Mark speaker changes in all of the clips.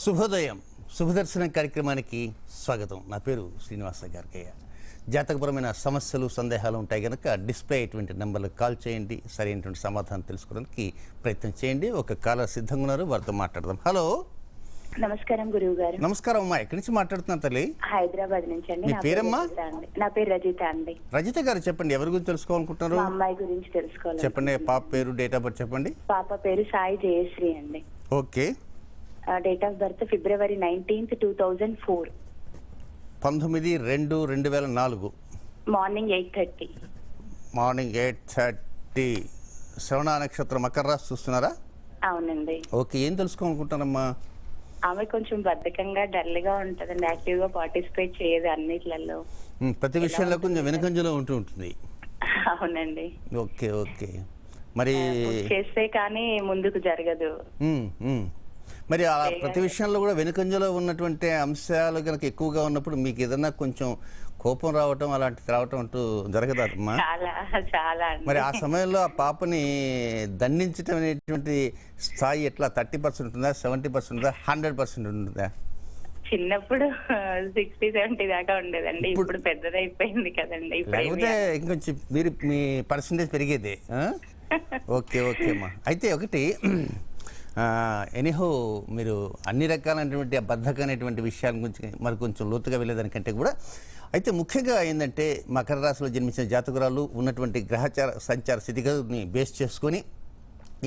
Speaker 1: శుభోదయం శుభదర్శనం కార్యక్రమానికి స్వాగతం. నా పేరు శ్రీనివాస గార్కయ్య. జాతకపరమైన సమస్యలు సందేహాలు ఉంటాయి కనుక డిస్ప్లే అయ్యేటువంటి నెంబర్లకు కాల్ చేయండి. సరైనటువంటి సమాధానం తెలుసుకోవడానికి ప్రయత్నం చేయండి. ఒక కాలర్ సిద్ధంగా ఉన్నారు, వారితో మాట్లాడదాం. హలో,
Speaker 2: నమస్కారం గురువు గారు.
Speaker 1: నమస్కారం అమ్మా, ఎక్కడి నుంచి మాట్లాడుతున్నారు తల్లి?
Speaker 2: హైదరాబాద్ నుంచి అండి.
Speaker 1: మీ పేరమ్మా?
Speaker 2: నా పేరు రజిత అండి.
Speaker 1: రజిత గారు, చెప్పండి ఎవరి గురించి తెలుసుకోవాలనుకుంటున్నారు?
Speaker 2: మా అమ్మాయి గురించి తెలుసుకోవాలి.
Speaker 1: చెప్పండి. పాప పేరు, డేట్ ఆఫ్ బర్త్ చెప్పండి.
Speaker 2: పాప పేరు సాయి జయశ్రీ అండి.
Speaker 1: Okay.
Speaker 2: Date of birth February 19th, 2004.
Speaker 1: 19/2/2004
Speaker 2: morning 8:30.
Speaker 1: Morning 8:30. శ్రవణ నక్షత్రం, మకర రాశి చూస్తున్నారా?
Speaker 2: అవునండి.
Speaker 1: ఓకే, ఏం తెలుసుకోవాలనుకుంటానమ్మా?
Speaker 2: ఆమె కొంచెం బద్ధకంగా డల్ గా ఉంటదండి. యాక్టివ్ గా పార్టిసిపేట్ చేయదు అన్నిట్లలో.
Speaker 1: ప్రతి విషయంలో కొంచెం వెనుకంజలో ఉంటుంది.
Speaker 2: అవునండి.
Speaker 1: Okay okay. మరి
Speaker 2: చేస్తే కానీ ముందుకు జరగదు.
Speaker 1: మరి ఆ ప్రతి విషయంలో కూడా వెనుకంజలో ఉన్నటువంటి అంశాలు కనుక ఎక్కువగా ఉన్నప్పుడు మీకు ఏదన్నా కొంచెం కోపం రావటం అలాంటిది రావటం అంటూ జరగదమ్మా?
Speaker 2: చాలా.
Speaker 1: మరి ఆ సమయంలో ఆ పాపని దండించడం అనేటువంటి స్థాయి ఎట్లా? 30% ఉంటుందా, 70% ఉంటుందా, 100% ఉంటుందా?
Speaker 2: చిన్నప్పుడు 60-70 దాకా ఉండేదండి. ఇప్పుడు పెద్దదైపోయింది కదండి.
Speaker 1: లేకపోతే ఇంకొంచెం మీరు మీ పర్సంటేజ్ పెరిగేది. ఓకే ఓకే అమ్మా. అయితే ఒకటి ఎనీహో, మీరు అన్ని రకాలైనటువంటి బద్ధకం అనేటువంటి విషయాల గురించి మరి కొంచెం లోతుగా వెళ్ళేదానికంటే కూడా అయితే ముఖ్యంగా ఏంటంటే మకర రాశిలో జన్మించిన జాతకురాలు ఉన్నటువంటి గ్రహచార సంచార స్థితిగతిని బేస్ చేసుకొని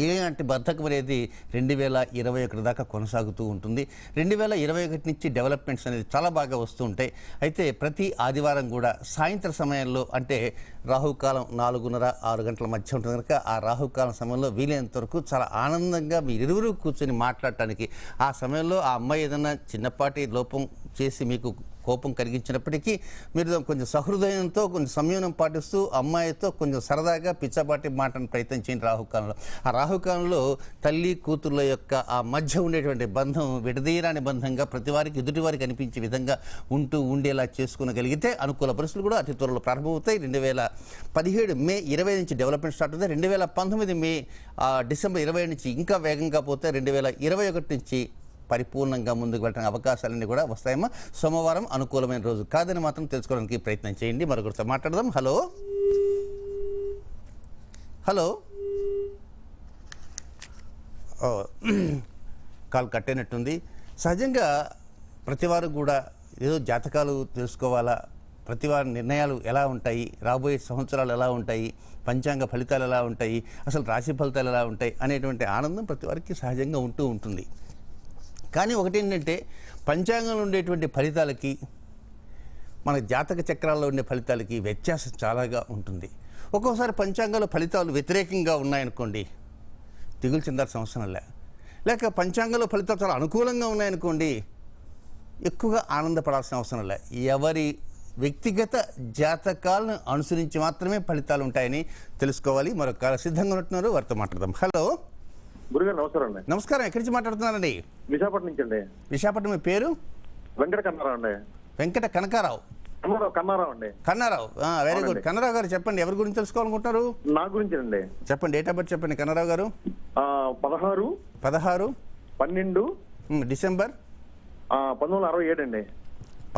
Speaker 1: ఇలాంటి బద్ధకం అనేది 2021 దాకా కొనసాగుతూ ఉంటుంది. 2021 నుంచి డెవలప్మెంట్స్ అనేది చాలా బాగా వస్తూ ఉంటాయి. అయితే ప్రతి ఆదివారం కూడా సాయంత్రం సమయంలో, అంటే రాహుకాలం 4:30-6 గంటల మధ్య ఉంటుంది కనుక ఆ రాహుకాలం సమయంలో వీలైనంత వరకు చాలా ఆనందంగా మీరిరువురు కూర్చొని మాట్లాడటానికి, ఆ సమయంలో ఆ అమ్మాయి ఏదైనా చిన్నపాటి లోపం చేసి మీకు కోపం కలిగించినప్పటికీ మీరు కొంచెం సహృదయంతో కొంచెం సంయమనం పాటిస్తూ అమ్మాయితో కొంచెం సరదాగా పిచ్చపాటి మాటను ప్రయత్నం చేయండి రాహుకాలంలో. ఆ రాహుకాలంలో తల్లి కూతుర్ల యొక్క ఆ మధ్య ఉండేటువంటి బంధం విడదీయరాని బంధంగా ప్రతి వారికి ఎదుటివారికి అనిపించే విధంగా ఉండేలా చేసుకునగలిగితే అనుకూల పరిస్థితులు కూడా అతి త్వరలో ప్రారంభమవుతాయి. 2017 మే 20 నుంచి డెవలప్మెంట్ స్టార్ట్ అవుతాయి. 2019 డిసెంబర్ 20 నుంచి ఇంకా వేగంగా పోతే 2021 నుంచి పరిపూర్ణంగా ముందుకు వెళ్ళడానికి అవకాశాలన్నీ కూడా వస్తాయమ్మా. సోమవారం అనుకూలమైన రోజు కాదని మాత్రం తెలుసుకోవడానికి ప్రయత్నం చేయండి. మరొకరితో మాట్లాడదాం. Hello hello. కాల్ కట్ అయినట్టుంది. సహజంగా ప్రతివారు కూడా ఏదో జాతకాలు తెలుసుకోవాలా, ప్రతివారి నిర్ణయాలు ఎలా ఉంటాయి, రాబోయే సంవత్సరాలు ఎలా ఉంటాయి, పంచాంగ ఫలితాలు ఎలా ఉంటాయి, అసలు రాశి ఫలితాలు ఎలా ఉంటాయి అనేటువంటి ఆనందం ప్రతి వారికి సహజంగా ఉంటుంది. కానీ ఒకటి ఏంటంటే పంచాంగంలో ఉండేటువంటి ఫలితాలకి మన జాతక చక్రాల్లో ఉండే ఫలితాలకి వ్యత్యాసం చాలాగా ఉంటుంది. ఒక్కోసారి పంచాంగాల ఫలితాలు వ్యతిరేకంగా ఉన్నాయనుకోండి, దిగులు చెందాల్సిన అవసరం లేక పంచాంగంలో ఫలితాలు చాలా అనుకూలంగా ఉన్నాయనుకోండి, ఎక్కువగా ఆనందపడాల్సిన అవసరం ఎవరి వ్యక్తిగత జాతకాలను అనుసరించి మాత్రమే ఫలితాలు ఉంటాయని తెలుసుకోవాలి. మరొక సిద్ధంగా ఉంటున్నారు, వారితో మాట్లాడదాం. హలో
Speaker 3: గురుగారు, నమస్కారం అండి.
Speaker 1: నమస్కారం. ఎక్కడి నుంచి మాట్లాడుతున్నారండి?
Speaker 3: విశాఖపట్నం నుంచి అండి.
Speaker 1: విశాఖపట్నం. మీ పేరు?
Speaker 3: వెంకట కన్నారావు అండి.
Speaker 1: వెంకట కనకారావు.
Speaker 3: కన్నారావు అండి.
Speaker 1: Kannarao, very good. కన్నారావు గారు చెప్పండి, ఎవరి గురించి తెలుసుకోవాలనుకుంటారు?
Speaker 3: నా గురించి అండి.
Speaker 1: చెప్పండి, డేట్ ఆఫ్ బర్త్ చెప్పండి కన్నారావు గారు.
Speaker 3: 16/12
Speaker 1: డిసెంబర్
Speaker 3: 1967 అండి.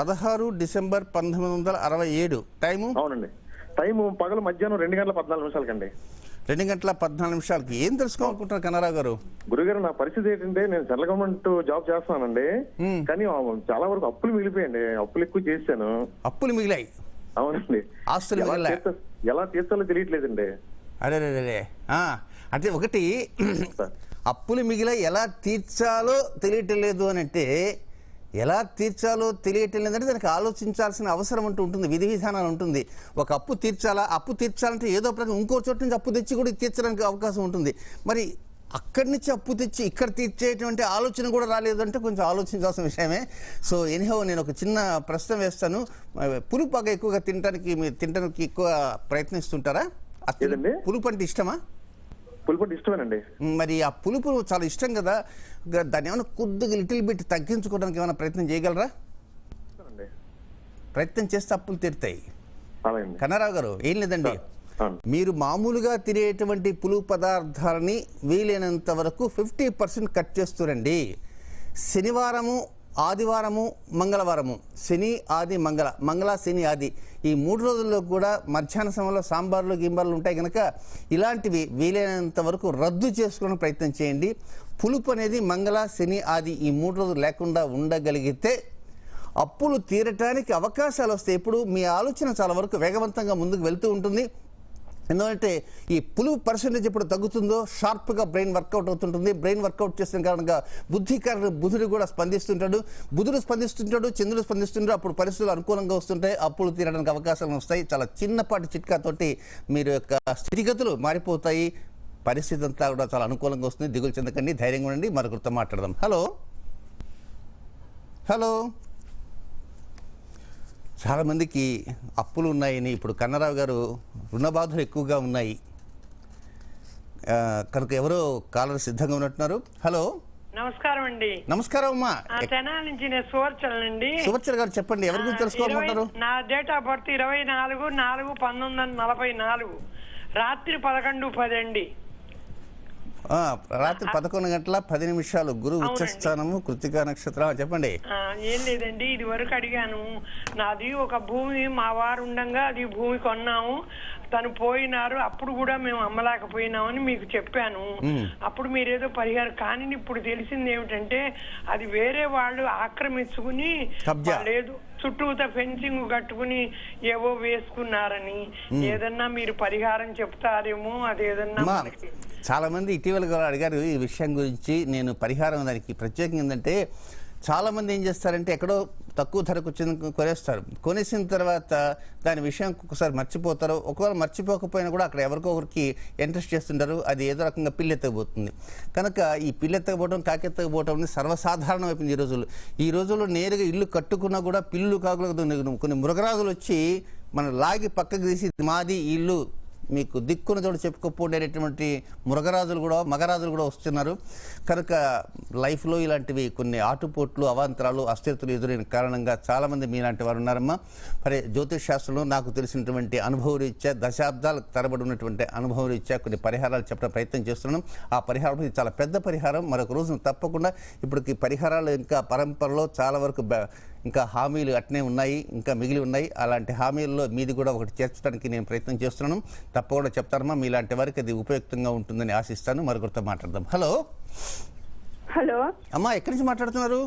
Speaker 1: 16 డిసెంబర్ 1967. టైము?
Speaker 3: అవునండి. టైము పగలు మధ్యాహ్నం 2:14
Speaker 1: 2:14 ఏం తెలుసుకోవాలనుకుంటున్నారు కన్నారావు గారు?
Speaker 3: గురుగారు, నా పరిస్థితి ఏంటంటే నేను సెంట్రల్ గవర్నమెంట్ జాబ్ చేస్తున్నానండి. కానీ చాలా వరకు అప్పులు మిగిలిపోయండి. అప్పులు ఎక్కువ చేశాను.
Speaker 1: అప్పులు మిగిలాయి?
Speaker 3: అవునండి.
Speaker 1: ఆస్తులు మిగిలాయి?
Speaker 3: ఎలా తీర్చాలో తెలియట్లేదండి.
Speaker 1: అరే అంటే ఒకటి, అప్పులు మిగిలాయి ఎలా తీర్చాలో తెలియటం లేదు అని అంటే, ఎలా తీర్చాలో తెలియటం లేదంటే దానికి ఆలోచించాల్సిన అవసరం అంటూ ఉంటుంది, విధి విధానాలు ఉంటుంది. ఒక అప్పు తీర్చాలంటే ఏదో ప్రకారం ఇంకో చోటు నుంచి అప్పు తెచ్చి కూడా తీర్చడానికి అవకాశం ఉంటుంది. మరి అక్కడి నుంచి అప్పు తెచ్చి ఇక్కడ తీర్చేటువంటి ఆలోచన కూడా రాలేదంటే కొంచెం ఆలోచించాల్సిన విషయమే. సో ఎనీహౌ, నేను ఒక చిన్న ప్రశ్న వేస్తాను. పులుపు బాగా ఎక్కువగా తినడానికి ఎక్కువ ప్రయత్నిస్తుంటారా? పులుపు అంటే ఇష్టమా?
Speaker 3: పులుపు ఇష్టమేనండి.
Speaker 1: మరి ఆ పులుపు చాలా ఇష్టం కదా, దాన్ని ఏమైనా కొద్దిగా లిటిల్ బిట్ తగ్గించుకోవడానికి ఏమైనా ప్రయత్నం చేయగలరా? ప్రయత్నం చేస్తే అప్పులు తీరుతాయి. కన్నారావు గారు, ఏం లేదండి, మీరు మామూలుగా తినేటువంటి పులుపు పదార్థాలని వీలైనంత వరకు 50% కట్ చేస్తురండి. శనివారము, ఆదివారము, మంగళవారము, శని, ఆది, మంగళ, శని, ఆది ఈ 3 రోజుల్లో కూడా మధ్యాహ్న సమయంలో సాంబార్లు గింబార్లు ఉంటాయి కనుక ఇలాంటివి వీలైనంత వరకు రద్దు చేసుకోవడానికి ప్రయత్నం చేయండి. పులుపు అనేది మంగళ, శని, ఆది ఈ 3 రోజులు లేకుండా ఉండగలిగితే అప్పులు తీరటానికి అవకాశాలు వస్తాయి. ఇప్పుడు మీ ఆలోచన చాలా వరకు వేగవంతంగా ముందుకు వెళ్తూ ఉంటుంది. ఎందుకంటే ఈ పులుపు పర్సెంటేజ్ ఎప్పుడు తగ్గుతుందో షార్ప్గా బ్రెయిన్ వర్కౌట్ అవుతుంటుంది. బ్రెయిన్ వర్కౌట్ చేసిన కారణంగా బుధుడు కూడా స్పందిస్తుంటాడు. బుధుడు స్పందిస్తుంటాడు, చంద్రుడు స్పందిస్తుంటాడు. అప్పుడు పరిస్థితులు అనుకూలంగా వస్తుంటాయి, అప్పులు తీరడానికి అవకాశాలు వస్తాయి. చాలా చిన్నపాటి చిట్కాతోటి మీరు యొక్క స్థితిగతులు మారిపోతాయి. పరిస్థితి అంతా కూడా చాలా అనుకూలంగా వస్తుంది. దిగులు చెందకండి, ధైర్యంగా ఉండండి. మరొకరితో మాట్లాడదాం. హలో హలో చాలామందికి అప్పులు ఉన్నాయని ఇప్పుడు కన్నరావు గారు రుణ బాధలు ఎక్కువగా ఉన్నాయి కనుక ఎవరో కాలర్ సిద్ధంగా ఉన్నట్టున్నారు. హలో
Speaker 4: నమస్కారం అండి.
Speaker 1: నమస్కారం అమ్మా.
Speaker 4: తెనాలి నుంచి నేను సువర్చలండి.
Speaker 1: సువర్చల్ గారు చెప్పండి, ఎవరి గురించి తెలుసుకోవాలనుకుంటారు?
Speaker 4: నా డేట్ ఆఫ్ బర్త్ 24/4/1944 రాత్రి 11:10 అండి.
Speaker 1: రాత్రి 11:10 గురు ఉచ్చస్థానము, కృతికా నక్షత్రం. చెప్పండి.
Speaker 4: ఏం లేదండి, ఇది వరకు అడిగాను. నాది ఒక భూమి, మా వారు ఉండగా అది భూమి కొన్నాము, తను పోయినారు. అప్పుడు కూడా మేము అమ్మలేకపోయినామని మీకు చెప్పాను. అప్పుడు మీరేదో పరిహారం, కానీ ఇప్పుడు తెలిసింది ఏమిటంటే అది వేరే వాళ్ళు ఆక్రమించుకుని లేదు చుట్టూత ఫెన్సింగ్ కట్టుకుని ఏవో వేసుకున్నారని. ఏదన్నా మీరు పరిహారం చెప్తారేమో, అదేదన్నా.
Speaker 1: చాలా మంది ఇటీవల అడిగారు ఈ విషయం గురించి. నేను పరిహారం దానికి ప్రత్యేకంగా ఏంటంటే చాలా మంది ఏం చేస్తారంటే ఎక్కడో తక్కువ ధరకు వచ్చింది కొనేస్తారు. కొనేసిన తర్వాత దాని విషయం ఒకసారి మర్చిపోతారు. ఒకవేళ మర్చిపోకపోయినా కూడా అక్కడ ఎవరికో ఒకరికి ఇంట్రెస్ట్ చేస్తుంటారు. అది ఏదో రకంగా పిల్లెత్తకపోతుంది. కనుక ఈ పిల్లెత్తకపోవడం, కాకెత్తకపోవడం అనేది సర్వసాధారణం అయిపోయింది ఈ రోజుల్లో. నేరుగా ఇల్లు కట్టుకున్నా కూడా పిల్లు కాకులకు కొన్ని మృగరాజులు వచ్చి మనం లాగి పక్కకు తీసి మాది ఇల్లు మీకు దిక్కున తోడు చెప్పుకోపోయేటటువంటి మృగరాజులు కూడా, మగరాజులు కూడా వస్తున్నారు. కనుక లైఫ్లో ఇలాంటివి కొన్ని ఆటుపోట్లు, అవాంతరాలు, అస్థిరతలు ఎదురైన కారణంగా చాలామంది మీలాంటి వారు ఉన్నారమ్మా. మరి జ్యోతిష్ శాస్త్రంలో నాకు తెలిసినటువంటి అనుభవ రీత్యా, దశాబ్దాల తరబడి ఉన్నటువంటి అనుభవ రీత్యా కొన్ని పరిహారాలు చెప్పడం ప్రయత్నం చేస్తున్నాం. ఆ పరిహారం చాలా పెద్ద పరిహారం. మరొక రోజు తప్పకుండా ఇప్పటికి పరిహారాలు ఇంకా పరంపరలో చాలా వరకు ఇంకా హామీలు అట్నే ఉన్నాయి, ఇంకా మిగిలి ఉన్నాయి. అలాంటి హామీల్లో మీది కూడా ఒకటి చేర్చడానికి నేను ప్రయత్నం చేస్తున్నాను. తప్పకుండా చెప్తారమ్మా. మీలాంటి వారికి అది ఉపయుక్తంగా ఉంటుందని ఆశిస్తాను. మరొకరితో మాట్లాడదాం. హలో
Speaker 5: హలో
Speaker 1: అమ్మా, ఎక్కడి నుంచి మాట్లాడుతున్నారు?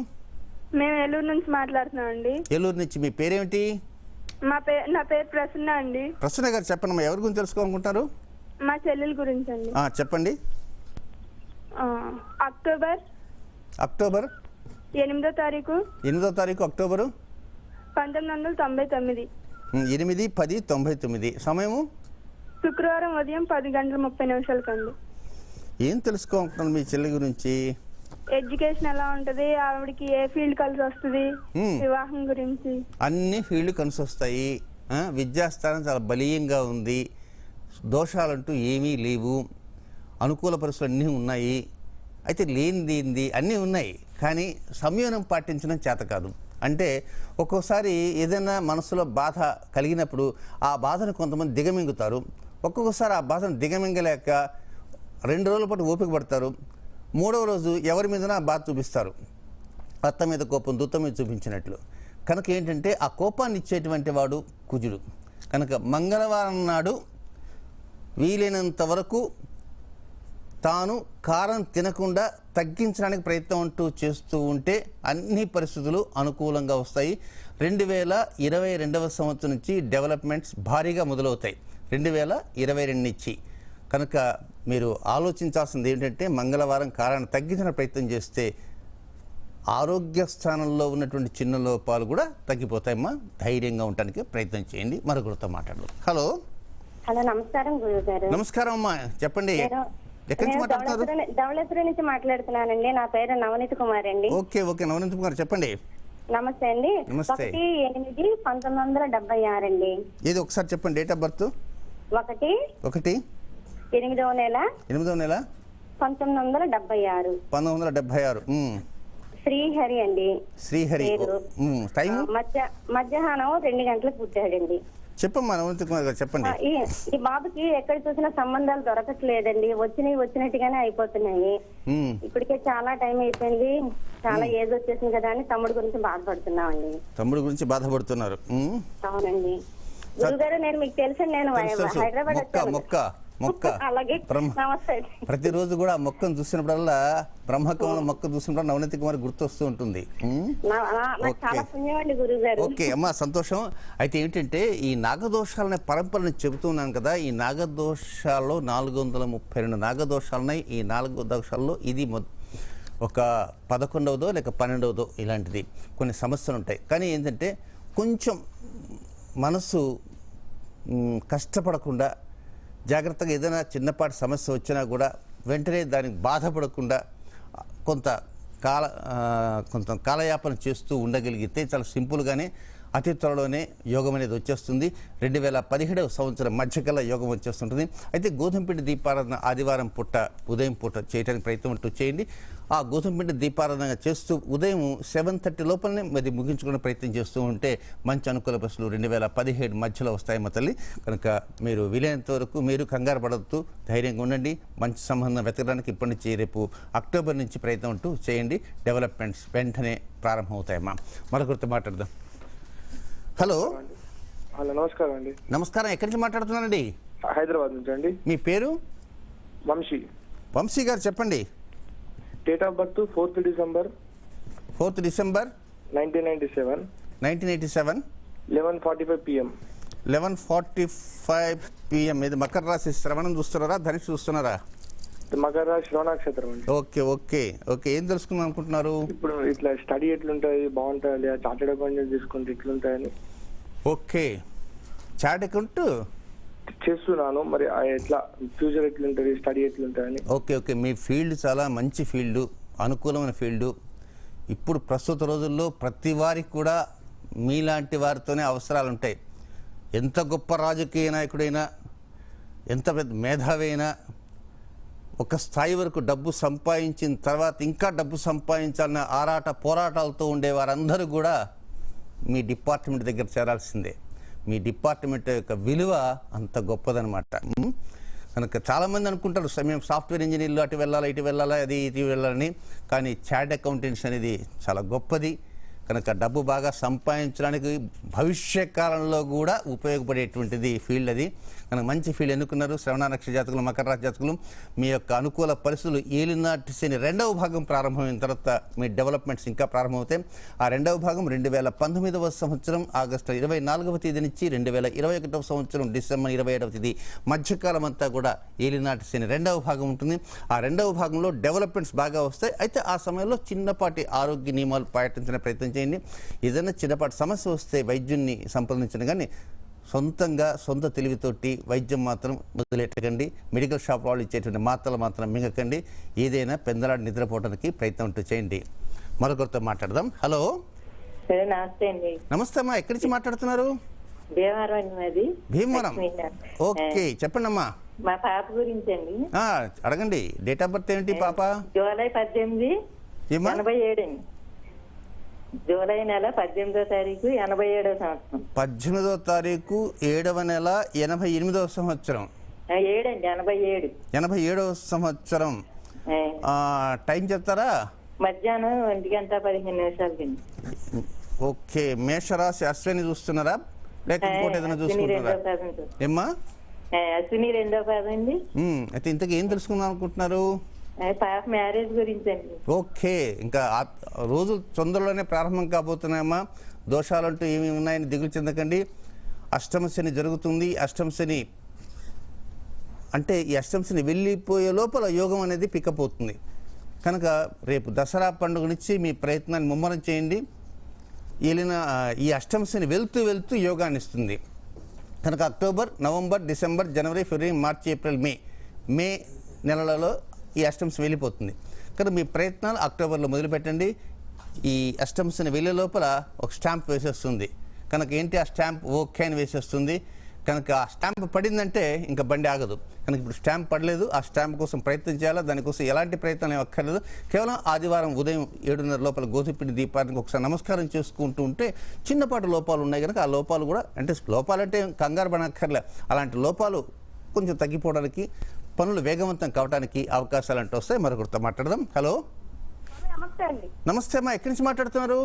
Speaker 5: మేము ఏలూరు నుంచి మాట్లాడుతున్నాం అండి.
Speaker 1: ఏలూరు నుంచి. మీ పేరేమిటి?
Speaker 5: నా పేరు ప్రసన్న అండి.
Speaker 1: ప్రసన్న గారు చెప్పండి, ఎవరి గురించి తెలుసుకోవాలనుకుంటారు?
Speaker 5: మా చెల్లెల గురించి అండి.
Speaker 1: చెప్పండి.
Speaker 5: అక్టోబర్ 8వ తారీఖు
Speaker 1: అక్టోబరు
Speaker 5: 1999.
Speaker 1: 8/10/99. సమయము
Speaker 5: శుక్రవారం ఉదయం 10:30 అండి.
Speaker 1: ఏం తెలుసుకోవాలనుకుంటున్నారు మీ చెల్లి గురించి?
Speaker 5: ఎడ్యుకేషన్ ఎలా ఉంటది, ఆవిడకి ఏ ఫీల్డ్ కలిసి వస్తుంది, వివాహం గురించి.
Speaker 1: అన్ని ఫీల్డ్ కలిసి వస్తాయి. విద్యాస్థానం చాలా బలీయంగా ఉంది. దోషాలంటూ ఏమీ లేవు. అనుకూల పరిస్థితులు అన్నీ ఉన్నాయి. అయితే లేనిది అన్నీ ఉన్నాయి, కానీ సంయమనం పాటించడం చేత కాదు. అంటే ఒక్కోసారి ఏదైనా మనసులో బాధ కలిగినప్పుడు ఆ బాధను కొంతమంది దిగమింగుతారు. ఒక్కొక్కసారి ఆ బాధను దిగమింగలేక 2 రోజుల పాటు ఓపిక పడతారు. 3వ రోజు ఎవరి మీదన ఆ బాధ చూపిస్తారు. అత్త మీద కోపం దుత్త మీద చూపించినట్లు. కనుక ఏంటంటే ఆ కోపాన్ని ఇచ్చేటువంటి వాడు కుజుడు. కనుక మంగళవారం నాడు వీలైనంత వరకు తాను కారం తినకుండా తగ్గించడానికి ప్రయత్నం అంటూ చేస్తూ ఉంటే అన్ని పరిస్థితులు అనుకూలంగా వస్తాయి. 2022వ సంవత్సరం నుంచి డెవలప్మెంట్స్ భారీగా మొదలవుతాయి. 2022 నుంచి. కనుక మీరు ఆలోచించాల్సింది ఏంటంటే మంగళవారం కారాన్ని తగ్గించిన ప్రయత్నం చేస్తే ఆరోగ్య స్థానంలో ఉన్నటువంటి చిన్న లోపాలు కూడా తగ్గిపోతాయమ్మా. ధైర్యంగా ఉండడానికి ప్రయత్నం చేయండి. మరొకరితో మాట్లాడదాం. హలో
Speaker 6: నమస్కారం గురుగారు.
Speaker 1: నమస్కారం అమ్మా, చెప్పండి. ఎక్కడి నుంచి మాట్లాడుతున్నారు?
Speaker 6: ధవళేశ్వరం నుంచి మాట్లాడుతున్నానండి. నా పేరు నవనీత్ కుమార్ అండి.
Speaker 1: ఓకే నవనీత్ కుమార్ చెప్పండి.
Speaker 6: నమస్తే అండి. 1/8/1976 అండి.
Speaker 1: ఏది ఒకసారి చెప్పండి. డేట్ ఆఫ్ బర్త్
Speaker 6: 8వ నెల
Speaker 1: 1976.
Speaker 6: శ్రీహరి అండి.
Speaker 1: శ్రీహరి. టైం
Speaker 6: మధ్యాహ్నం 2 గంటలకు పుట్టాడండి.
Speaker 1: చెప్పమ్మా నవనీత్ కుమార్ గారు చెప్పండి.
Speaker 6: ఈ బాబుకి ఎక్కడ చూసినా సంబంధాలు దొరకట్లేదండి. వచ్చినట్టుగానే అయిపోతున్నాయి. ఇప్పటికే చాలా టైం అయిపోయింది. చాలా ఏజ్ వచ్చేసింది కదా అని తమ్ముడు గురించి బాధపడుతున్నామండి.
Speaker 1: తమ్ముడు గురించి బాధపడుతున్నారు.
Speaker 6: అవునండి గురుగారు, నేను మీకు తెలుసండి, నేను హైదరాబాద్ వచ్చాను.
Speaker 1: మొక్క
Speaker 6: అలాగే నమస్తే.
Speaker 1: ప్రతిరోజు కూడా ఆ మొక్కను చూసినప్పుడల్లా బ్రహ్మకమల మొక్క చూసినప్పుడు నవనీతి కుమార్ గుర్తొస్తూ ఉంటుంది.
Speaker 6: చాలా పుణ్యమండి గురుగారు.
Speaker 1: ఓకే అమ్మా, సంతోషం. అయితే ఏంటంటే ఈ నాగదోషాలనే పరంపరని చెబుతున్నాను కదా, ఈ నాగదోషాల్లో 432 నాగదోషాలున్నాయి. ఈ 4 దోషాల్లో ఇది ఒక 11వదో లేక 12వదో ఇలాంటిది కొన్ని సమస్యలు ఉంటాయి. కానీ ఏంటంటే కొంచెం మనసు కష్టపడకుండా జాగ్రత్తగా ఏదైనా చిన్నపాటి సమస్య వచ్చినా కూడా వెంటనే దానికి బాధపడకుండా కొంత కాలయాపన చేస్తూ ఉండగలిగితే చాలా సింపుల్గానే అతి త్వరలోనే యోగం అనేది వచ్చేస్తుంది. 2017వ సంవత్సరం మధ్యకల్లా యోగం వచ్చేస్తుంటుంది. అయితే గోధుమ పిండి దీపారాధన ఆదివారం పూట ఉదయం పూట చేయడానికి ప్రయత్నం అంటూ చేయండి. ఆ గోధుమ పిండి దీపారాధన చేస్తూ ఉదయం 7:30 లోపలనే మరి ముగించుకునే ప్రయత్నం చేస్తూ ఉంటే మంచి అనుకూల పరిస్థితులు 2017 మధ్యలో వస్తాయి మా తల్లి. కనుక మీరు వీలైనంత వరకు మీరు కంగారు పడద్దు, ధైర్యంగా ఉండండి. మంచి సంబంధం వెతకడానికి ఇప్పటి నుంచి రేపు అక్టోబర్ నుంచి ప్రయత్నం అంటూ చేయండి. డెవలప్మెంట్స్ వెంటనే ప్రారంభమవుతాయమ్మా. మరొకరితో మాట్లాడదాం. హలో.
Speaker 7: హలో, నమస్కారం అండి.
Speaker 1: నమస్కారం. ఎక్కడి నుంచి మాట్లాడుతున్నారండి?
Speaker 7: హైదరాబాద్ నుంచి అండి.
Speaker 1: మీ పేరు?
Speaker 7: వంశీ.
Speaker 1: వంశీ గారు చెప్పండి.
Speaker 7: Date of birth 4th December 1997.
Speaker 1: 1987
Speaker 7: 11:45 PM.
Speaker 1: 11:45 PM. ఇది మకర రాశి. శ్రవణం చూస్తున్నారా, ధనుసు చూస్తున్నారా?
Speaker 7: మకర రాశి, శ్రవణ నక్షత్రం అండి.
Speaker 1: Okay okay okay. ఏం తెలుసుకుందాం అనుకుంటున్నారు?
Speaker 7: ఇప్పుడు ఇట్లా స్టడీ ఎట్లుంటాయి, బాగుంటాయి లేదా చార్టెడ్ అకౌంటెంట్ తీసుకుంటే ఎట్లుంటాయని.
Speaker 1: ఓకే, చార్ట్ అకౌంట్
Speaker 7: చేస్తున్నాను, మరి ఎట్లా ఫ్యూచర్ ఎట్లుంటుంది, స్టడీ ఎట్లుంటాయని.
Speaker 1: Okay okay. మీ ఫీల్డ్ చాలా మంచి ఫీల్డ్, అనుకూలమైన ఫీల్డ్. ఇప్పుడు ప్రస్తుత రోజుల్లో ప్రతి వారికి కూడా మీలాంటి వారితోనే అవసరాలు ఉంటాయి. ఎంత గొప్ప రాజకీయ నాయకుడైనా, ఎంత పెద్ద మేధావి అయినా, ఒక స్థాయి వరకు డబ్బు సంపాదించిన తర్వాత ఇంకా డబ్బు సంపాదించాలన్న పోరాటాలతో ఉండే వారందరూ కూడా మీ డిపార్ట్మెంట్ దగ్గర చేరాల్సిందే. మీ డిపార్ట్మెంట్ యొక్క విలువ అంత గొప్పదనమాట. కనుక చాలామంది అనుకుంటారు మేము సాఫ్ట్వేర్ ఇంజనీర్లు అటు వెళ్ళాలా ఇటు వెళ్ళాలా అది ఇటు వెళ్ళాలని. కానీ చార్ట్ అకౌంటెంట్స్ అనేది చాలా గొప్పది. కనుక డబ్బు బాగా సంపాదించడానికి భవిష్య కాలంలో కూడా ఉపయోగపడేటువంటిది ఫీల్డ్ అది. కనుక మంచి ఫీల్డ్ ఎన్నుకున్నారు. శ్రవణ నక్షత్ర జాతకులు, మకర రాశి జాతకులు. మీ యొక్క అనుకూల పరిస్థితులు ఏలినాటి శని 2వ భాగం ప్రారంభమైన తర్వాత మీ డెవలప్మెంట్స్ ఇంకా ప్రారంభమవుతాయి. ఆ 2వ భాగం 2019వ సంవత్సరం ఆగస్టు 24వ తేదీ నుంచి 2021వ సంవత్సరం డిసెంబర్ 27వ తేదీ మధ్యకాలం అంతా కూడా ఏలినాటి శని 2వ భాగం ఉంటుంది. ఆ 2వ భాగంలో డెవలప్మెంట్స్ బాగా వస్తాయి. అయితే ఆ సమయంలో చిన్నపాటి ఆరోగ్య నియమాలు పాటించిన ప్రయత్నం చేయండి. ఏదైనా చిన్నపాటి సమస్య వస్తే వైద్యున్ని సంప్రదించండి, కానీ సొంతంగా సొంత తెలివితోటి వైద్యం మాత్రం మొదలెట్టకండి. మెడికల్ షాప్ వాళ్ళు ఇచ్చేటువంటి మాత్రలు మాత్రం మింగకండి. ఏదైనా పెందలాడి నిద్రపోవడానికి ప్రయత్నం అంటూ చేయండి. మరొకరితో మాట్లాడదాం. హలో.
Speaker 8: నమస్తే అండి.
Speaker 1: నమస్తే అమ్మా, ఎక్కడి నుంచి మాట్లాడుతున్నారు? భీమవరం. ఓకే, చెప్పండి అమ్మా.
Speaker 8: మా పాప గురించి అండి.
Speaker 1: అడగండి. డేట్ ఆఫ్ బర్త్ ఏంటి పాప?
Speaker 8: జూలై 18, 87 అండి. జూలై నెల 18వ తారీఖు 87వ సంవత్సరం.
Speaker 1: 18వ తారీఖు 7వ నెల 88వ సంవత్సరం. 87వ సంవత్సరం. టైం చెప్తారా?
Speaker 8: మధ్యాహ్నం 1:15
Speaker 1: ఓకే. మేషరాశి, అశ్విని చూస్తున్నారా లేక ఇంకోటి ఏదైనా చూసుకుంటారా? ఏమ్మా?
Speaker 8: అశ్విని 2వ పాదం అండి.
Speaker 1: అయితే ఇంతకీ ఏం తెలుసుకుందాం అనుకుంటున్నారు?
Speaker 8: పాప మ్యారేజ్ గురించి అండి.
Speaker 1: ఓకే, ఇంకా రోజు తొందరలోనే ప్రారంభం కాబోతున్నాయమ్మా. దోషాలంటూ ఏమి ఉన్నాయని దిగులు చెందకండి. అష్టమ శని జరుగుతుంది. అష్టమ శని అంటే ఈ అష్టమ శని వెళ్ళిపోయే లోపల యోగం అనేది పికప్ అవుతుంది. కనుక రేపు దసరా పండుగ నుంచి మీ ప్రయత్నాన్ని ముమ్మరం చేయండి. ఈ అష్టమ శని వెళ్తూ వెళ్తూ యోగాన్ని ఇస్తుంది. కనుక అక్టోబర్, నవంబర్, డిసెంబర్, జనవరి, ఫిబ్రవరి, మార్చి, ఏప్రిల్, మే నెలలలో ఈ అష్టమ శని వెళ్ళిపోతుంది. కనుక మీ ప్రయత్నాలు అక్టోబర్లో మొదలుపెట్టండి. ఈ అష్టమ శని వెళ్ళే లోపల ఒక స్టాంప్ వేసేస్తుంది. కనుక ఏంటి ఆ స్టాంప్? ఓకే అని వేసేస్తుంది. కనుక ఆ స్టాంప్ పడిందంటే ఇంకా బండి ఆగదు. కనుక ఇప్పుడు స్టాంప్ పడలేదు, ఆ స్టాంప్ కోసం ప్రయత్నం చేయాలా. దానికోసం ఎలాంటి ప్రయత్నం ఏం అక్కర్లేదు. కేవలం ఆదివారం ఉదయం 7:30 లోపల గోధుమపిండి దీపానికి ఒకసారి నమస్కారం చేసుకుంటూ ఉంటే చిన్నపాటి లోపాలు ఉన్నాయి కనుక ఆ లోపాలు కూడా, అంటే లోపాలంటే కంగారు పడక్కర్లే, అలాంటి లోపాలు కొంచెం తగ్గిపోవడానికి, పనులు వేగవంతం కావడానికి అవకాశాలు అంటూ వస్తాయి. మరొకరితో మాట్లాడదాం. హలో.
Speaker 6: నమస్తే అండి.
Speaker 1: నమస్తే అమ్మా, ఎక్కడి నుంచి మాట్లాడుతున్నారు?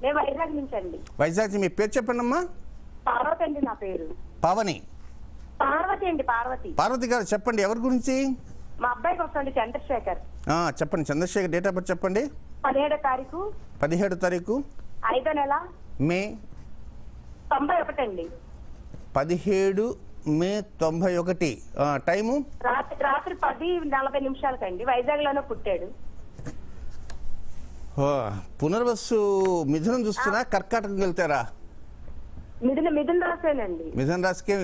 Speaker 6: నేను వైజాగ్ నుంచి అండి.
Speaker 1: వైజాగ్ మీ పేరు చెప్పండి అమ్మా.
Speaker 6: పార్వతి అండి నా పేరు.
Speaker 1: పావని.
Speaker 6: పార్వతి అండి, పార్వతి.
Speaker 1: పార్వతి గారు చెప్పండి, ఎవరి గురించి?
Speaker 6: మా అబ్బాయికి వస్తుంది చంద్రశేఖర్.
Speaker 1: చెప్పండి, చంద్రశేఖర్ డేట్ ఆఫ్ బర్త్ చెప్పండి.
Speaker 6: 17వ తారీఖు
Speaker 1: 17వ తారీఖు
Speaker 6: 5వ నెల
Speaker 1: మే
Speaker 6: 91 అండి.
Speaker 1: 17 మే 91. టైము
Speaker 6: రాత్రి 10:40 కండి. వైజాగ్ లోనే పుట్టాడు.
Speaker 1: పునర్వసు మిథునం చూస్తున్నా, కర్కాటకం వెళ్తారా?
Speaker 6: మిథున రాసేనండి.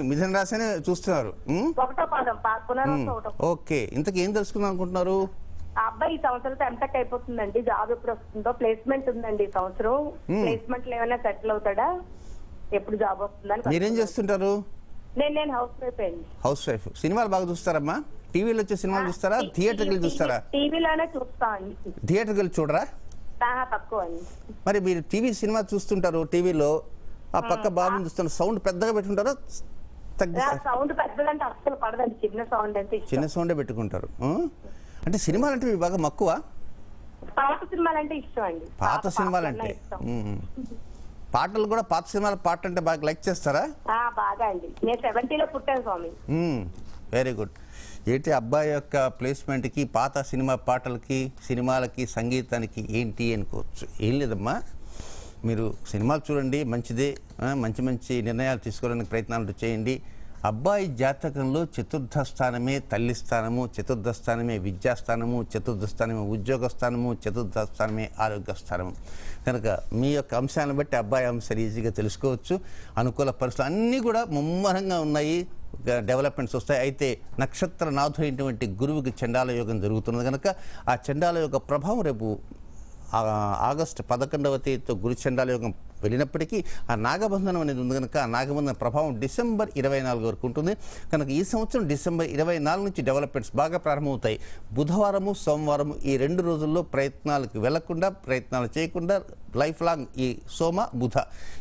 Speaker 1: మిథున రాశినే చూస్తున్నారు.
Speaker 6: ఒకటో పాదం పునర్వసు ఒకటో.
Speaker 1: ఓకే, ఇంతకు ఏం తెలుసుకుందాం అనుకుంటున్నారు?
Speaker 6: ఆ అబ్బాయి ఈ సంవత్సరంతో ఎంటెక్ అయిపోతుందండి. జాబ్ ఎప్పుడు వస్తుందో? ప్లేస్మెంట్ ఉందండి ఈ సంవత్సరం. ప్లేస్మెంట్ లో ఏమైనా సెటిల్ అవుతాడా? ఎప్పుడు జాబ్ వస్తుందని.
Speaker 1: మీరేం చేస్తుంటారు?
Speaker 6: నేను హౌస్ వైఫ్ అండి.
Speaker 1: House wife. సినిమాలు బాగా చూస్తారమ్మా? టీవీలో వచ్చే సినిమాలు చూస్తారా? థియేటర్కి వెళ్ళి చూస్తారా?
Speaker 6: టీవీలోనే చూస్తా అండి.
Speaker 1: థియేటర్కి వెళ్ళి చూడరా?
Speaker 6: తక్కువ అండి.
Speaker 1: మరి మీరు టీవీ సినిమా చూస్తుంటారు, టీవీలో ఆ పక్క బాబుని చూస్తున్నారు, సౌండ్ పెద్దగా పెట్టుకుంటారా?
Speaker 6: సౌండ్ పెద్దదంటే అస్సలు పడదండి. చిన్న సౌండ్ అంటే
Speaker 1: చిన్న సౌండే పెట్టుకుంటారు. అంటే సినిమాలు అంటే బాగా మక్కువ?
Speaker 6: పాత సినిమాలు అంటే ఇష్టం అండి.
Speaker 1: పాత సినిమాలు అంటే పాటలు కూడా పాత సినిమాల పాటలు అంటే బాగా లైక్ చేస్తారా?
Speaker 6: బాగా అండి. నేను 70లో పుట్టాను స్వామి.
Speaker 1: Very good. ఏంటి అబ్బాయి యొక్క ప్లేస్మెంట్కి, పాత సినిమా పాటలకి, సినిమాలకి, సంగీతానికి ఏంటి అనుకోవచ్చు. ఏం లేదమ్మా, మీరు సినిమాలు చూడండి, మంచిదే. మంచి మంచి నిర్ణయాలు తీసుకోవడానికి ప్రయత్నాలు చేయండి. అబ్బాయి జాతకంలో చతుర్థ స్థానమే తల్లి స్థానము, చతుర్థ స్థానమే విద్యాస్థానము, చతుర్థ స్థానమే ఉద్యోగ స్థానము, చతుర్థ స్థానమే ఆరోగ్య స్థానము. కనుక మీ యొక్క అంశాలను బట్టి అబ్బాయి అంశాలు ఈజీగా తెలుసుకోవచ్చు. అనుకూల పరిస్థితులు అన్నీ కూడా ముమ్మరంగా ఉన్నాయి, డెవలప్మెంట్స్ వస్తాయి. అయితే నక్షత్ర నాథుడైనటువంటి గురువుకి చండాల యోగం జరుగుతున్నది కనుక ఆ చండాల యోగ ప్రభావం రేపు ఆగస్టు 11వ తేదీతో గురు చండాల యోగం వెళ్ళినప్పటికీ ఆ నాగబంధనం అనేది ఉంది కనుక ఆ నాగబంధన ప్రభావం డిసెంబర్ 24 వరకు ఉంటుంది. కనుక ఈ సంవత్సరం డిసెంబర్ 24 నుంచి డెవలప్మెంట్స్ బాగా ప్రారంభమవుతాయి. బుధవారము, సోమవారము ఈ 2 రోజుల్లో ప్రయత్నాలకు వెళ్లకుండా, ప్రయత్నాలు చేయకుండా లైఫ్ లాంగ్ ఈ సోమ, బుధ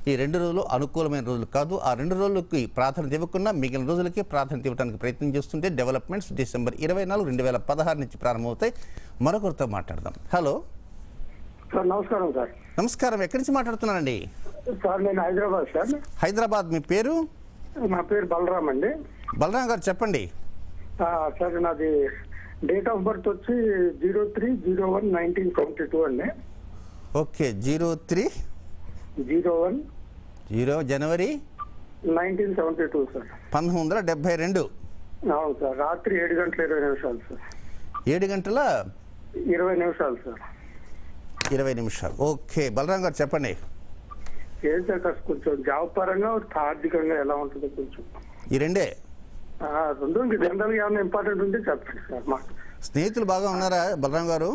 Speaker 1: ఈ 2 రోజులు అనుకూలమైన రోజులు కాదు. ఆ 2 రోజులకి ప్రాధాన్యత ఇవ్వకుండా మిగిలిన రోజులకి ప్రాధాన్యత ఇవ్వడానికి ప్రయత్నం చేస్తుంటే డెవలప్మెంట్స్ డిసెంబర్ 24, 2016 నుంచి ప్రారంభమవుతాయి. మరొకరితో మాట్లాడదాం. హలో
Speaker 9: సార్, నమస్కారం సార్.
Speaker 1: నమస్కారం, ఎక్కడి నుంచి మాట్లాడుతున్నానండి?
Speaker 9: సార్ నేను హైదరాబాద్ సార్.
Speaker 1: హైదరాబాద్. మీ పేరు?
Speaker 9: నా పేరు బలరామ్ అండి.
Speaker 1: బలరామ్ గారు చెప్పండి.
Speaker 9: సార్ నాది డేట్ ఆఫ్ బర్త్ వచ్చి 03/01/1972 అండి.
Speaker 1: ఓకే, 03/01 జనవరి
Speaker 9: 1972 సార్.
Speaker 1: 1972.
Speaker 9: అవును సార్. రాత్రి 7:20 సార్.
Speaker 1: 7:20
Speaker 9: సార్.
Speaker 1: 20. ఓకే బలరామ్ గారు చెప్పండి.
Speaker 9: ఏం సార్ కొంచెం జాబ్ పరంగా, ఆర్థికంగా ఎలా ఉంటుంది కొంచెం?
Speaker 1: ఈ రెండే
Speaker 9: రెండు జనరల్ గా ఏమైనా ఇంపార్టెంట్ ఉంటే చెప్పండి సార్. మాకు
Speaker 1: స్నేహితులు బాగా ఉన్నారా బలరామ్ గారు?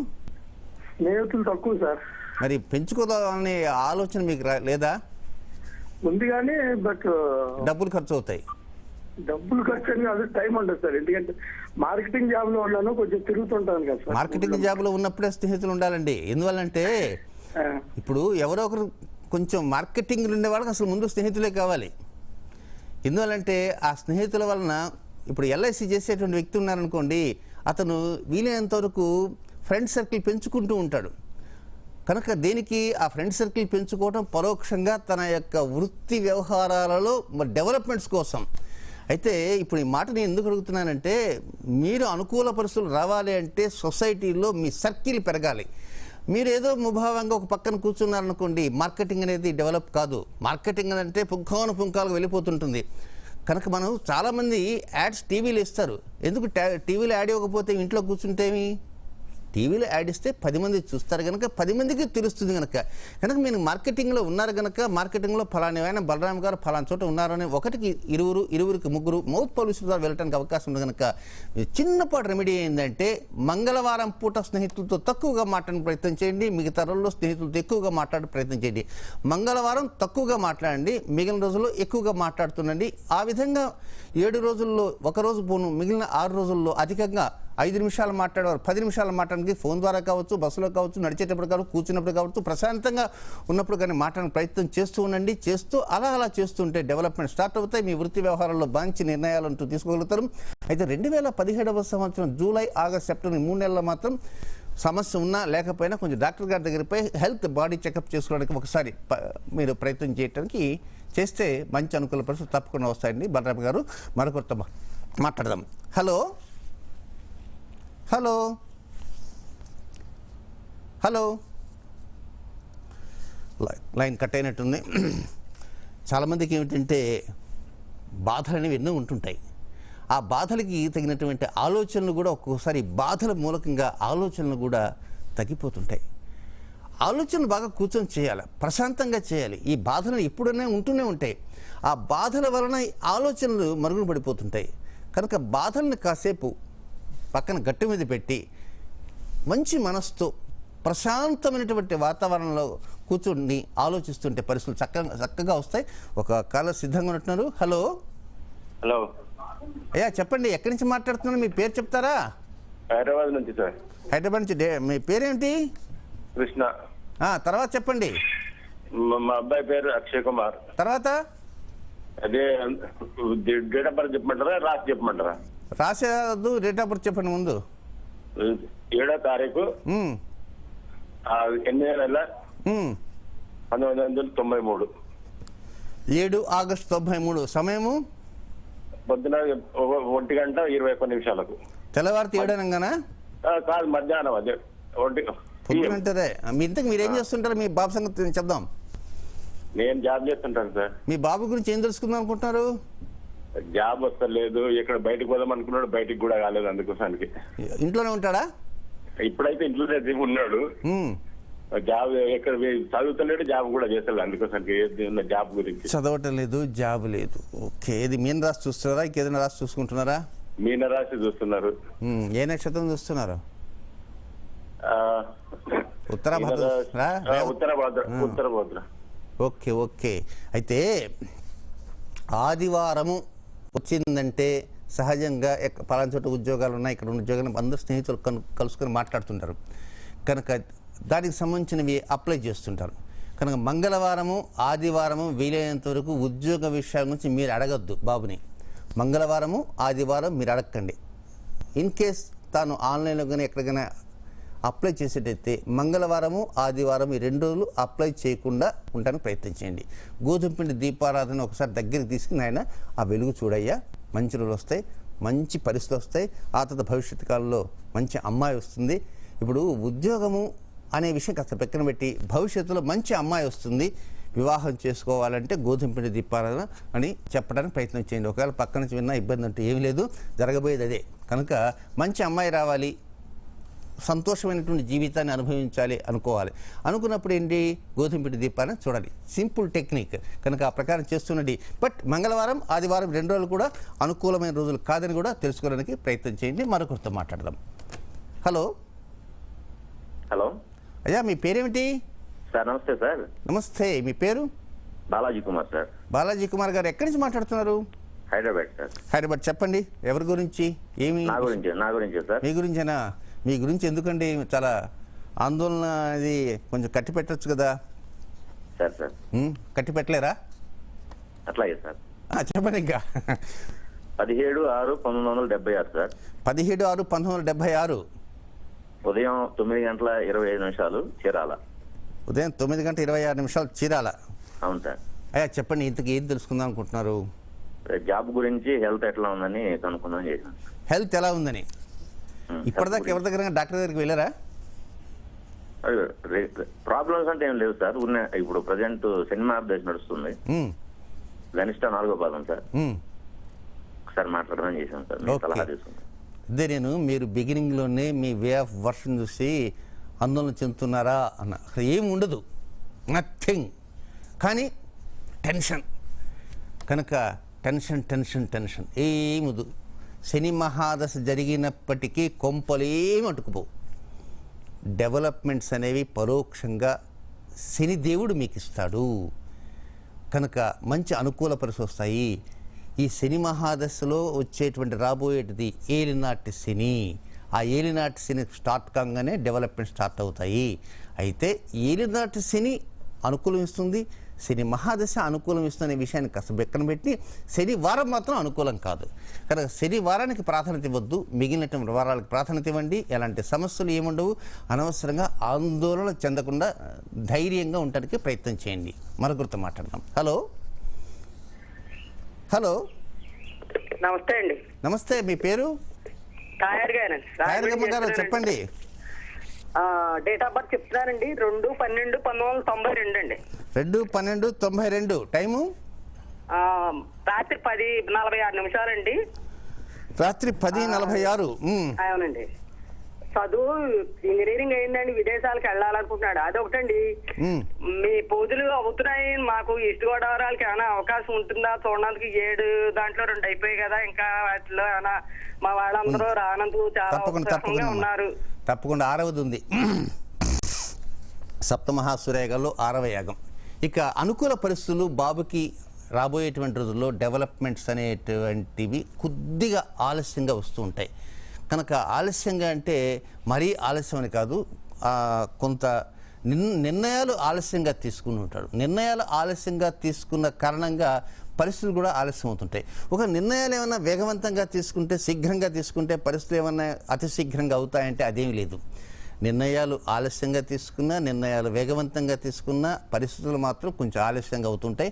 Speaker 9: స్నేహితులు తక్కువ సార్.
Speaker 1: మరి పెంచుకోవాలనే ఆలోచన మీకు లేదా?
Speaker 9: ఉంది కానీ బట్
Speaker 1: డబ్బులు ఖర్చు అవుతాయి.
Speaker 9: డబ్బులు ఖర్చు అని కాదు, టైం ఉండదు సార్. ఎందుకంటే మార్కెటింగ్ జాబ్ లో ఉన్నాను, కొంచెం తిరుగుతుంటాను కదా సార్.
Speaker 1: మార్కెటింగ్ జాబ్ లో ఉన్నప్పుడే స్నేహితులు ఉండాలండి. ఎందువల్లంటే ఇప్పుడు ఎవరో ఒకరు కొంచెం మార్కెటింగ్ ఉండే వాళ్ళకి అసలు ముందు స్నేహితులే కావాలి. ఎందువల్లంటే ఆ స్నేహితుల వలన ఇప్పుడు ఎల్ఐసి చేసేటువంటి వ్యక్తి ఉన్నారనుకోండి, అతను వీలైనంత వరకు ఫ్రెండ్ సర్కిల్ పెంచుకుంటూ ఉంటాడు. కనుక దేనికి ఆ ఫ్రెండ్ సర్కిల్ పెంచుకోవడం పరోక్షంగా తన యొక్క వృత్తి వ్యవహారాలలో డెవలప్మెంట్స్ కోసం. అయితే ఇప్పుడు ఈ మాట నేను ఎందుకు అడుగుతున్నానంటే, మీరు అనుకూల పరిస్థితులు రావాలి అంటే సొసైటీలో మీ సర్కిల్ పెరగాలి. మీరు ఏదో ముభావంగా ఒక పక్కన కూర్చున్నారనుకోండి, మార్కెటింగ్ అనేది డెవలప్ కాదు. మార్కెటింగ్ అంటే పుంఖాలకు వెళ్ళిపోతుంటుంది. కనుక మనం చాలామంది యాడ్స్ టీవీలో ఇస్తారు. ఎందుకు టీవీలో యాడ్ ఇవ్వకపోతే ఇంట్లో కూర్చుంటేమి? టీవీలో యాడ్ ఇస్తే 10 మంది చూస్తారు కనుక 10 మందికి తెలుస్తుంది కనుక మీరు మార్కెటింగ్లో ఉన్నారు కనుక మార్కెటింగ్లో ఫలానా బలరామ్ గారు ఫలానా చోట ఉన్నారని ఒకటికి ఇరువురికి ముగ్గురు మౌత్ పబ్లిసిటీ ద్వారా వెళ్ళడానికి అవకాశం ఉంది కనుక చిన్నపాటి రెమెడీ ఏంటంటే మంగళవారం పూట స్నేహితులతో తక్కువగా మాట్లాడే ప్రయత్నం చేయండి. మిగతా రోజుల్లో స్నేహితులతో ఎక్కువగా మాట్లాడే ప్రయత్నం చేయండి. మంగళవారం తక్కువగా మాట్లాడండి, మిగిలిన రోజుల్లో ఎక్కువగా మాట్లాడుతుండండి. ఆ విధంగా 7 రోజుల్లో ఒక రోజు పోను, మిగిలిన 6 రోజుల్లో అధికంగా 5 నిమిషాలు మాట్లాడేవారు 10 నిమిషాలు మాట్లాడడానికి ఫోన్ ద్వారా కావచ్చు, బస్సులో కావచ్చు, నడిచేటప్పుడు కావచ్చు, కూర్చున్నప్పుడు కావచ్చు, ప్రశాంతంగా ఉన్నప్పుడు కానీ మాట్లాడే ప్రయత్నం చేస్తూ ఉండండి. అలా చేస్తుంటే డెవలప్మెంట్ స్టార్ట్ అవుతాయి. మీ వృత్తి వ్యవహారాల్లో మంచి నిర్ణయాలు అంటూ తీసుకోగలుగుతారు. అయితే 2017వ సంవత్సరం జూలై, ఆగస్ట్, సెప్టెంబర్ 3 నెలల్లో మాత్రం సమస్య ఉన్నా లేకపోయినా కొంచెం డాక్టర్ గారి దగ్గరికి పోయి హెల్త్ బాడీ చెకప్ చేసుకోవడానికి ఒకసారి మీరు ప్రయత్నం చేయడానికి చేస్తే మంచి అనుకూల పరిస్థితులు తప్పకుండా వస్తాయండి. బలరామ్ గారు మరొకరితో మాట్లాడదాం. Hello hello hello line cut అయినట్టుంది. చాలామందికి ఏమిటంటే బాధలు అనేవి ఎన్నో ఉంటుంటాయి. ఆ బాధలకి తగినటువంటి ఆలోచనలు కూడా ఒక్కొక్కసారి బాధల మూలకంగా ఆలోచనలు కూడా తగ్గిపోతుంటాయి. ఆలోచనలు బాగా కూర్చొని చేయాలి, ప్రశాంతంగా చేయాలి. ఈ బాధలు ఎప్పుడైనా ఉంటూనే ఉంటాయి. ఆ బాధల వలన ఆలోచనలు మరుగున పడిపోతుంటాయి. కనుక బాధల్ని కాసేపు పక్కన గట్టి మీద పెట్టి మంచి మనసుతో ప్రశాంతమైనటువంటి వాతావరణంలో కూర్చొని ఆలోచిస్తుంటే పరిస్థితులు చక్కగా వస్తాయి. ఒక కాలర్ సిద్ధంగా ఉంటున్నారు. హలో
Speaker 10: హలో
Speaker 1: అయ్యా చెప్పండి, ఎక్కడి నుంచి మాట్లాడుతున్నారు? మీ పేరు చెప్తారా?
Speaker 10: హైదరాబాద్ నుంచి సార్.
Speaker 1: హైదరాబాద్ నుంచి. మీ పేరేంటి?
Speaker 10: కృష్ణ.
Speaker 1: తర్వాత చెప్పండి.
Speaker 10: మా అబ్బాయి పేరు అక్షయ్ కుమార్.
Speaker 1: తర్వాత
Speaker 10: అదే డేట్ ఆఫ్ బర్త్ చెప్పమంటారా రాసి చెప్పమంటారా?
Speaker 1: రాసేదు, డేట్ ఆఫ్ బర్త్ చెప్పండి ముందు.
Speaker 10: 7వ తారీఖు 8వ నెల 1993.
Speaker 1: 7 ఆగస్టు 93. సమయము
Speaker 10: పొద్దున 1:21
Speaker 1: తెల్లవారితే 7 అనగానా?
Speaker 10: కాదు, మధ్యాహ్నం. అదే
Speaker 1: పొద్దునంటారే. మీ ఇంతకు మీరేం చేస్తుంటారు? మీ బాబు సంగతి చెప్దాం.
Speaker 10: నేను జాబ్ చేస్తుంటాను సార్.
Speaker 1: మీ బాబు గురించి ఏం తెలుసుకుందాం అనుకుంటున్నారు?
Speaker 10: జాబ్ వస్తలేదు, ఇక్కడ బయటకు పోదాం అనుకున్నాడు, బయటికి కూడా కాలేదు. అందుకోసానికి
Speaker 1: ఇంట్లోనే ఉంటాడా?
Speaker 10: ఇప్పుడైతే ఇంట్లోనే ఉన్నాడు. జాబ్ ఎక్కడ చదువుతలేడు, జాబ్ కూడా చేస్తలేదు. అందుకోసానికి జాబ్ గురించి
Speaker 1: చదవటం లేదు, జాబ్ లేదు. ఓకే. ఇది మీన రాశి చూస్తున్నారా, ఇంకేదైనా రాశి చూసుకుంటున్నారా?
Speaker 10: మీన రాశి చూస్తున్నారు.
Speaker 1: ఏ నక్షత్రం చూస్తున్నారు? ఉత్తరాభద్ర. Okay okay. అయితే ఆదివారము వచ్చిందంటే సహజంగా పలానా చోట ఉద్యోగాలు ఉన్నాయి, ఇక్కడ ఉన్న ఉద్యోగాలు అందరూ స్నేహితులు కలుసుకొని మాట్లాడుతుంటారు. కనుక దానికి సంబంధించినవి అప్లై చేస్తుంటారు. కనుక మంగళవారము ఆదివారము వీలైనంత వరకు ఉద్యోగ విషయాల గురించి మీరు అడగద్దు బాబుని. మంగళవారము ఆదివారం మీరు అడగండి. ఇన్ కేస్ తాను ఆన్లైన్లో కానీ ఎక్కడికైనా అప్లై చేసేటైతే మంగళవారము ఆదివారం ఈ 2 రోజులు అప్లై చేయకుండా ఉండడానికి ప్రయత్నం చేయండి. గోధుమ పిండి దీపారాధన ఒకసారి దగ్గరికి తీసుకుని ఆయన ఆ వెలుగు చూడయ్యా, మంచి రోజులు వస్తాయి, మంచి పరిస్థితులు వస్తాయి. ఆ తర్వాత భవిష్యత్తు కాలంలో మంచి అమ్మాయి వస్తుంది. ఇప్పుడు ఉద్యోగము అనే విషయం కాస్త పక్కన పెట్టి భవిష్యత్తులో మంచి అమ్మాయి వస్తుంది, వివాహం చేసుకోవాలంటే గోధుమ పిండి దీపారాధన అని చెప్పడానికి ప్రయత్నం చేయండి. ఒకవేళ పక్క నుంచి విన్నా ఇబ్బంది అంటే ఏమీ లేదు, జరగబోయేది అదే. కనుక మంచి అమ్మాయి రావాలి, సంతోషమైనటువంటి జీవితాన్ని అనుభవించాలి అనుకోవాలి. అనుకున్నప్పుడు ఏంటి? గోధుమ పిండి దీపాన్ని చూడాలి. Simple technique. కనుక ఆ ప్రకారం చేస్తున్నది. బట్ మంగళవారం ఆదివారం 2 రోజులు కూడా అనుకూలమైన రోజులు కాదని కూడా తెలుసుకోవడానికి ప్రయత్నం చేయండి. మరొకరితో మాట్లాడదాం. హలో
Speaker 11: హలో
Speaker 1: అయ్యా, మీ పేరేమిటి?
Speaker 11: సార్ నమస్తే సార్.
Speaker 1: నమస్తే. మీ పేరు?
Speaker 11: బాలాజీ కుమార్ సార్.
Speaker 1: బాలాజీ కుమార్ గారు ఎక్కడి నుంచి మాట్లాడుతున్నారు?
Speaker 11: హైదరాబాద్ సార్.
Speaker 1: హైదరాబాద్. చెప్పండి, ఎవరి గురించి? ఏమి?
Speaker 11: నా గురించి సార్.
Speaker 1: మీ గురించేనా? మీ గురించి ఎందుకండి చాలా ఆందోళన? అది కొంచెం కట్టి పెట్టచ్చు కదా
Speaker 11: సార్. సార్
Speaker 1: కట్టి పెట్టలేరా?
Speaker 11: అట్లాగే సార్.
Speaker 1: చెప్పండి. ఇంకా
Speaker 11: 17/6/1976 సార్.
Speaker 1: 17/6/1976
Speaker 11: ఉదయం 9:25 చీరాల.
Speaker 1: ఉదయం 9:26 చీరాల.
Speaker 11: అవును సార్.
Speaker 1: అయ్యా చెప్పండి, ఇంతకు ఏం తెలుసుకుందాం అనుకుంటున్నారు?
Speaker 11: జాబ్ గురించి, హెల్త్ ఎట్లా ఉందని కనుక్కుందాం చేశాను.
Speaker 1: హెల్త్ ఎలా ఉందని? ఇప్పటిదాకా ఎవరి దగ్గర డాక్టర్ దగ్గరికి వెళ్ళారా?
Speaker 11: ప్రాబ్లమ్స్ అంటే ఏం లేవు సార్. ఇప్పుడు ప్రజెంట్ సినిమా దశ నడుస్తుంది. గనిష్ట 4వ పాదం సార్. ఒకసారి మాట్లాడదాం చేశాను సార్, మీ సలహా తీసుకుంటాను.
Speaker 1: అదే నేను మీరు బిగినింగ్లోనే మీ వే ఆఫ్ వర్షన్ చూసి ఆందోళన చెందుతున్నారా అన్న. అక్కడ ఏమి ఉండదు, నథింగ్. కానీ టెన్షన్. కనుక టెన్షన్ టెన్షన్ టెన్షన్ ఏముదు. శని మహాదశ జరిగినప్పటికీ కొంపలేమి అటుకుపోవు. డెవలప్మెంట్స్ అనేవి పరోక్షంగా శని దేవుడు మీకు ఇస్తాడు. కనుక మంచి అనుకూల పరిస్థితులు వస్తాయి. ఈ శని మహాదశలో వచ్చేటువంటి రాబోయేటిది ఏలినాటి శని. ఆ ఏలినాటి శని స్టార్ట్ కాగానే డెవలప్మెంట్ స్టార్ట్ అవుతాయి. అయితే ఏలినాటి శని అనుకూలం ఇస్తుంది, శని మహాదశ అనుకూలం ఇస్తున్న విషయాన్ని కాస్త బెక్కన పెట్టి శనివారం మాత్రం అనుకూలం కాదు కనుక శనివారానికి ప్రాధాన్యత ఇవ్వద్దు, మిగిలిన వారాలకు ప్రాధాన్యత ఇవ్వండి. ఎలాంటి సమస్యలు ఏముండవు. అనవసరంగా ఆందోళన చెందకుండా ధైర్యంగా ఉండడానికి ప్రయత్నం చేయండి. మరొకరితో మాట్లాడదాం. హలో హలో
Speaker 12: నమస్తే అండి.
Speaker 1: నమస్తే, మీ పేరు?
Speaker 12: తాయారు
Speaker 1: గారు చెప్పండి.
Speaker 12: డేట్ ఆఫ్ బర్త్ చెప్తున్నానండి. 2/12/1992 అండి.
Speaker 1: 2/12/92. టైము
Speaker 12: రాత్రి 10:46 అండి.
Speaker 1: రాత్రి 10:46.
Speaker 12: అవునండి. చదువు ఇంజనీరింగ్ అయిందండి. విదేశాలకు వెళ్ళాలనుకుంటున్నాడు. అదొకటండి. మీ పూజలు అవుతున్నాయి, మాకు ఈస్ట్ గోదావరికి ఏమైనా అవకాశం ఉంటుందా చూడడానికి? 7 దాంట్లో 2 అయిపోయాయి కదా, ఇంకా వాటిలో ఏమైనా మా వాళ్ళందరూ రానందుకు చాలా ఉత్సాహంగా ఉన్నారు.
Speaker 1: తప్పకుండా 6వది ఉంది. సప్తమహాసూర్యయాగాల్లో 6వ యాగం. ఇక అనుకూల పరిస్థితులు బాబుకి రాబోయేటువంటి రోజుల్లో డెవలప్మెంట్స్ అనేటువంటివి కొద్దిగా ఆలస్యంగా వస్తూ ఉంటాయి. కనుక ఆలస్యంగా అంటే మరీ ఆలస్యం అని కాదు, కొంత నిర్ణయాలు ఆలస్యంగా తీసుకుని ఉంటాడు. నిర్ణయాలు ఆలస్యంగా తీసుకున్న కారణంగా పరిస్థితులు కూడా ఆలస్యం అవుతుంటాయి. ఒక నిర్ణయాలు ఏమైనా వేగవంతంగా తీసుకుంటే, శీఘ్రంగా తీసుకుంటే పరిస్థితులు ఏమైనా అతి శీఘ్రంగా అవుతాయంటే అదేమీ లేదు. నిర్ణయాలు ఆలస్యంగా తీసుకున్నా, నిర్ణయాలు వేగవంతంగా తీసుకున్నా పరిస్థితులు మాత్రం కొంచెం ఆలస్యంగా అవుతుంటాయి.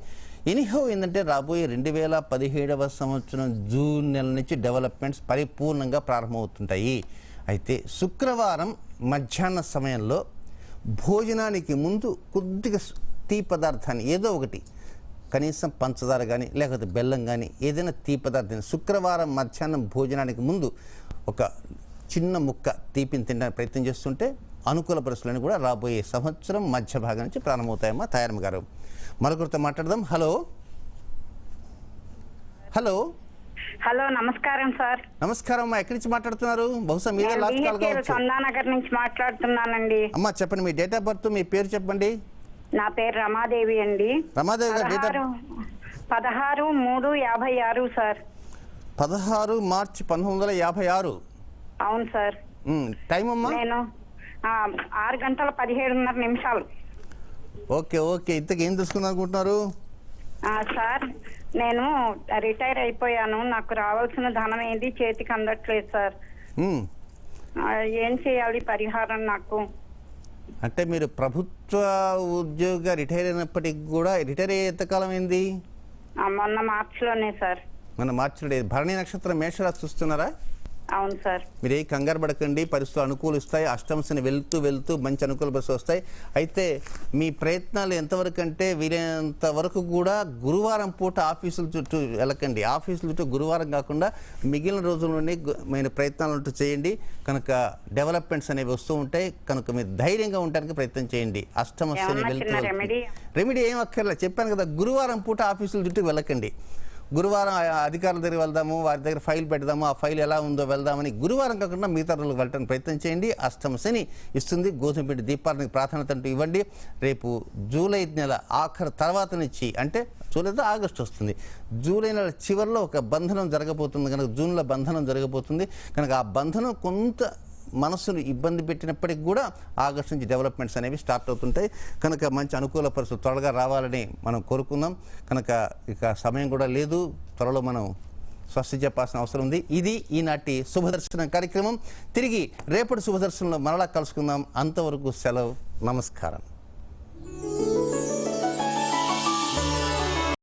Speaker 1: ఎనీహౌ ఏంటంటే రాబోయే 2017వ సంవత్సరం జూన్ నెల నుంచి డెవలప్మెంట్స్ పరిపూర్ణంగా ప్రారంభమవుతుంటాయి. అయితే శుక్రవారం మధ్యాహ్న సమయంలో భోజనానికి ముందు కొద్దిగా టీ పదార్థాన్ని ఏదో ఒకటి, కనీసం పంచదార కానీ లేకపోతే బెల్లం కానీ ఏదైనా టీ పదార్థాన్ని శుక్రవారం మధ్యాహ్నం భోజనానికి ముందు ఒక చిన్న ముక్క తీపిని తినడానికి ప్రయత్నం చేస్తుంటే అనుకూల పరిస్థితులను కూడా రాబోయే సంవత్సరం మధ్య భాగం నుంచి ప్రారంభమవుతాయమ్మా. తాయారమ్మ గారు, మరొకరితో మాట్లాడదాం. హలో హలో
Speaker 13: హలో నమస్కారం సార్.
Speaker 1: నమస్కారం అమ్మా, ఎక్కడి నుంచి మాట్లాడుతున్నారు? బహుశా మీరే లాస్ట్ కాల్ కావచ్చు.
Speaker 13: చందానగర్ నుంచి మాట్లాడుతున్నానండి.
Speaker 1: అమ్మా చెప్పండి, మీ డేట్ ఆఫ్ బర్త్, మీ పేరు చెప్పండి.
Speaker 13: నా పేరు రమాదేవి అండి.
Speaker 1: రమాదేవి గారు,
Speaker 13: 16/3/56 సార్.
Speaker 1: 16 మార్చి 1956.
Speaker 13: అవును సార్.
Speaker 1: టైం అమ్మా?
Speaker 13: నేను 6:17:17.
Speaker 1: Okay okay. ఇంతకు ఏం తెలుసుకుందాం అనుకుంటున్నారు?
Speaker 13: సార్ నేను రిటైర్ అయిపోయాను. నాకు రావాల్సిన ధనం ఏంటి చేతికి అందట్లేదు సార్. ఏం చేయాలి పరిహారం నాకు?
Speaker 1: అంటే మీరు ప్రభుత్వ ఉద్యోగ రిటైర్ అయినప్పటికి కూడా రిటైర్ అయ్యే ఎంతకాలం అయింది?
Speaker 13: మొన్న మార్చిలోనే సార్.
Speaker 1: మన మార్చిలో. భరణి నక్షత్రం మేషరాశి చూస్తున్నారా?
Speaker 13: అవును సార్.
Speaker 1: మీరు ఏ కంగారు పడకండి, పరిస్థితులు అనుకూలిస్తాయి. అష్టంశని వెళ్తూ వెళ్తూ మంచి అనుకూల పరిస్థితులు వస్తాయి. అయితే మీ ప్రయత్నాలు ఎంతవరకు అంటే వీలైనంత వరకు కూడా గురువారం పూట ఆఫీసుల చుట్టూ వెళ్ళకండి. ఆఫీసుల చుట్టూ గురువారం కాకుండా మిగిలిన రోజుల్లోనే మీరు ప్రయత్నాలు చేయండి. కనుక డెవలప్మెంట్స్ అనేవి వస్తూ ఉంటాయి. కనుక మీరు ధైర్యంగా ఉండడానికి ప్రయత్నం చేయండి. అష్టమశని వెళ్తూ రెమెడీ ఏం అక్కర్లేదు, చెప్పాను కదా. గురువారం పూట ఆఫీసుల చుట్టూ వెళ్ళకండి. గురువారం అధికారుల దగ్గర వెళ్దాము, వారి దగ్గర ఫైల్ పెడదాము, ఆ ఫైల్ ఎలా ఉందో వెళ్దామని గురువారం కాకుండా మిగతా రోజులకు వెళ్ళడానికి ప్రయత్నం చేయండి. అష్టమ శని ఇస్తుంది. గోధుమ పిండి దీపానికి ప్రాధాన్యత అంటూ ఇవ్వండి. రేపు జూలై నెల ఆఖరి తర్వాత నుంచి, అంటే జూలైతో ఆగస్టు వస్తుంది, జూలై నెల చివరిలో ఒక బంధనం జరగబోతుంది కనుక జూన్లో బంధనం జరగబోతుంది కనుక ఆ బంధనం కొంత మనసును ఇబ్బంది పెట్టినప్పటికి కూడా ఆగస్టు నుంచి డెవలప్మెంట్స్ అనేవి స్టార్ట్ అవుతుంటాయి. కనుక మంచి అనుకూల పరిస్థితులు త్వరగా రావాలని మనం కోరుకుందాం. కనుక ఇక సమయం కూడా లేదు, త్వరలో మనం స్వస్తి చెప్పాల్సిన అవసరం ఉంది. ఇది ఈనాటి శుభదర్శనం కార్యక్రమం. తిరిగి రేపటి శుభదర్శనంలో మరలా కలుసుకుందాం. అంతవరకు సెలవు. నమస్కారం.